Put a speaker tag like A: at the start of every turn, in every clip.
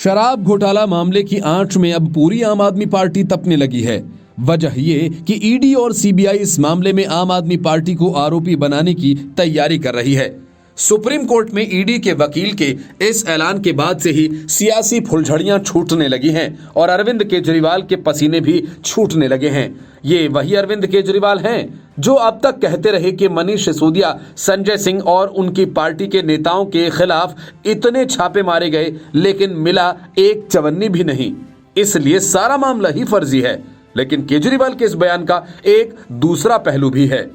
A: शराब घोटाला मामले की आंच में अब पूरी आम आदमी पार्टी तपने लगी है। वजह ये कि ईडी और सीबीआई इस मामले में आम आदमी पार्टी को आरोपी बनाने की तैयारी कर रही है। सुप्रीम कोर्ट में ईडी के वकील के इस ऐलान के बाद से ही सियासी फुलझड़ियां छूटने लगी हैं और अरविंद केजरीवाल के पसीने भी छूटने लगे हैं। ये वही अरविंद केजरीवाल हैं जो अब तक कहते रहे कि मनीष सिसोदिया, संजय सिंह और उनकी पार्टी के नेताओं के खिलाफ इतने छापे मारे गए लेकिन मिला एक चवन्नी भी नहीं, इसलिए सारा मामला ही फर्जी है। लेकिन केजरीवाल के इस बयान का एक दूसरा पहलू भी है।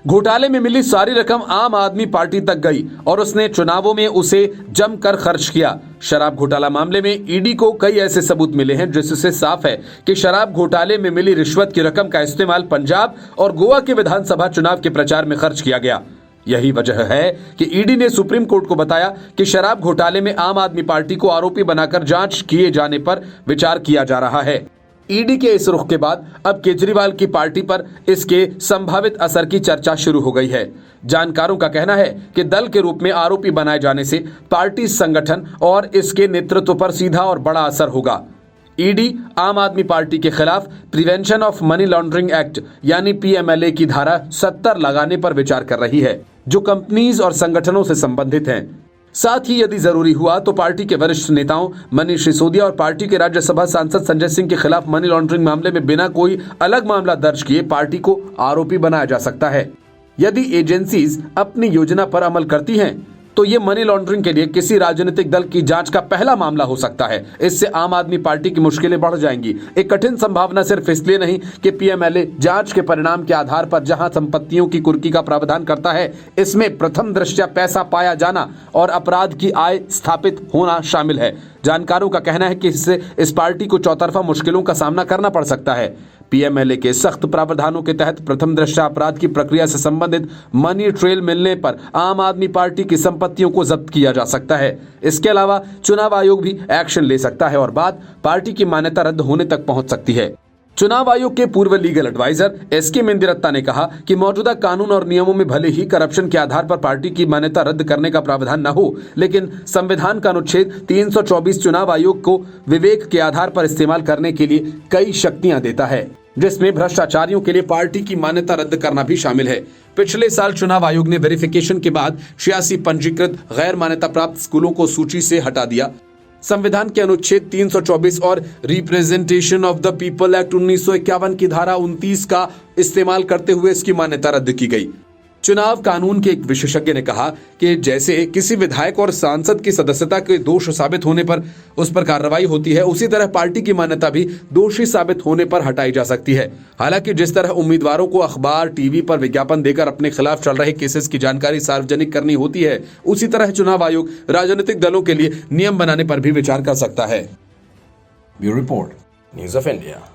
A: घोटाले में मिली सारी रकम आम आदमी पार्टी तक गई और उसने चुनावों में उसे जमकर खर्च किया। शराब घोटाला मामले में ईडी को कई ऐसे सबूत मिले हैं जिससे साफ है कि शराब घोटाले में मिली रिश्वत की रकम का इस्तेमाल पंजाब और गोवा के विधानसभा चुनाव के प्रचार में खर्च किया गया। यही वजह है कि ईडी ने सुप्रीम कोर्ट को बताया कि शराब घोटाले में आम आदमी पार्टी को आरोपी बनाकर जांच किए जाने पर विचार किया जा रहा है। ईडी के इस रुख के बाद अब केजरीवाल की पार्टी पर इसके संभावित असर की चर्चा शुरू हो गई है। जानकारों का कहना है कि दल के रूप में आरोपी बनाए जाने से पार्टी संगठन और इसके नेतृत्व पर सीधा और बड़ा असर होगा। ईडी आम आदमी पार्टी के खिलाफ prevention of money laundering act यानी पीएमएलए की धारा 70 लगाने पर विचार कर रही है, जो कंपनीज और संगठनों से संबंधित हैं। साथ ही यदि जरूरी हुआ तो पार्टी के वरिष्ठ नेताओं मनीष सिसोदिया और पार्टी के राज्यसभा सांसद संजय सिंह के खिलाफ मनी लॉन्ड्रिंग मामले में बिना कोई अलग मामला दर्ज किए पार्टी को आरोपी बनाया जा सकता है। यदि एजेंसीज अपनी योजना पर अमल करती हैं तो ये मनी लॉन्ड्रिंग के लिए किसी राजनीतिक दल की जांच का पहला मामला हो सकता है। इससे आम आदमी पार्टी की मुश्किलें बढ़ जाएंगी। एक कठिन संभावना सिर्फ इसलिए नहीं कि पीएमएलए जांच के परिणाम के आधार पर जहां संपत्तियों की कुर्की का प्रावधान करता है, इसमें प्रथम दृष्टया पैसा पाया जाना और अपराध की आय स्थापित होना शामिल है। जानकारों का कहना है कि इससे इस पार्टी को चौतरफा मुश्किलों का सामना करना पड़ सकता है। पीएमएलए के सख्त प्रावधानों के तहत प्रथम दृष्टया अपराध की प्रक्रिया से संबंधित मनी ट्रेल मिलने पर आम आदमी पार्टी की संपत्तियों को जब्त किया जा सकता है। इसके अलावा चुनाव आयोग भी एक्शन ले सकता है और बात पार्टी की मान्यता रद्द होने तक पहुंच सकती है। चुनाव आयोग के पूर्व लीगल एडवाइजर एसके मेंदिरत्ता ने कहा कि मौजूदा कानून और नियमों में भले ही करप्शन के आधार पर पार्टी की मान्यता रद्द करने का प्रावधान न हो, लेकिन संविधान का अनुच्छेद 324 चुनाव आयोग को विवेक के आधार पर इस्तेमाल करने के लिए कई शक्तियां देता है, जिसमें भ्रष्टाचारियों के लिए पार्टी की मान्यता रद्द करना भी शामिल है। पिछले साल चुनाव आयोग ने वेरिफिकेशन के बाद 86 पंजीकृत गैर मान्यता प्राप्त स्कूलों को सूची से हटा दिया। संविधान के अनुच्छेद 324 और representation of the people act 1951 की धारा 29 का इस्तेमाल करते हुए इसकी मान्यता रद्द की गई। चुनाव कानून के एक विशेषज्ञ ने कहा कि जैसे किसी विधायक और सांसद की सदस्यता के दोष साबित होने पर उस पर कार्रवाई होती है, उसी तरह पार्टी की मान्यता भी दोषी साबित होने पर हटाई जा सकती है। हालांकि जिस तरह उम्मीदवारों को अखबार, टीवी पर विज्ञापन देकर अपने खिलाफ चल रहे केसेस की जानकारी सार्वजनिक करनी होती है, उसी तरह चुनाव आयोग राजनीतिक दलों के लिए नियम बनाने पर भी विचार कर सकता है।
B: Bureau report, news of India.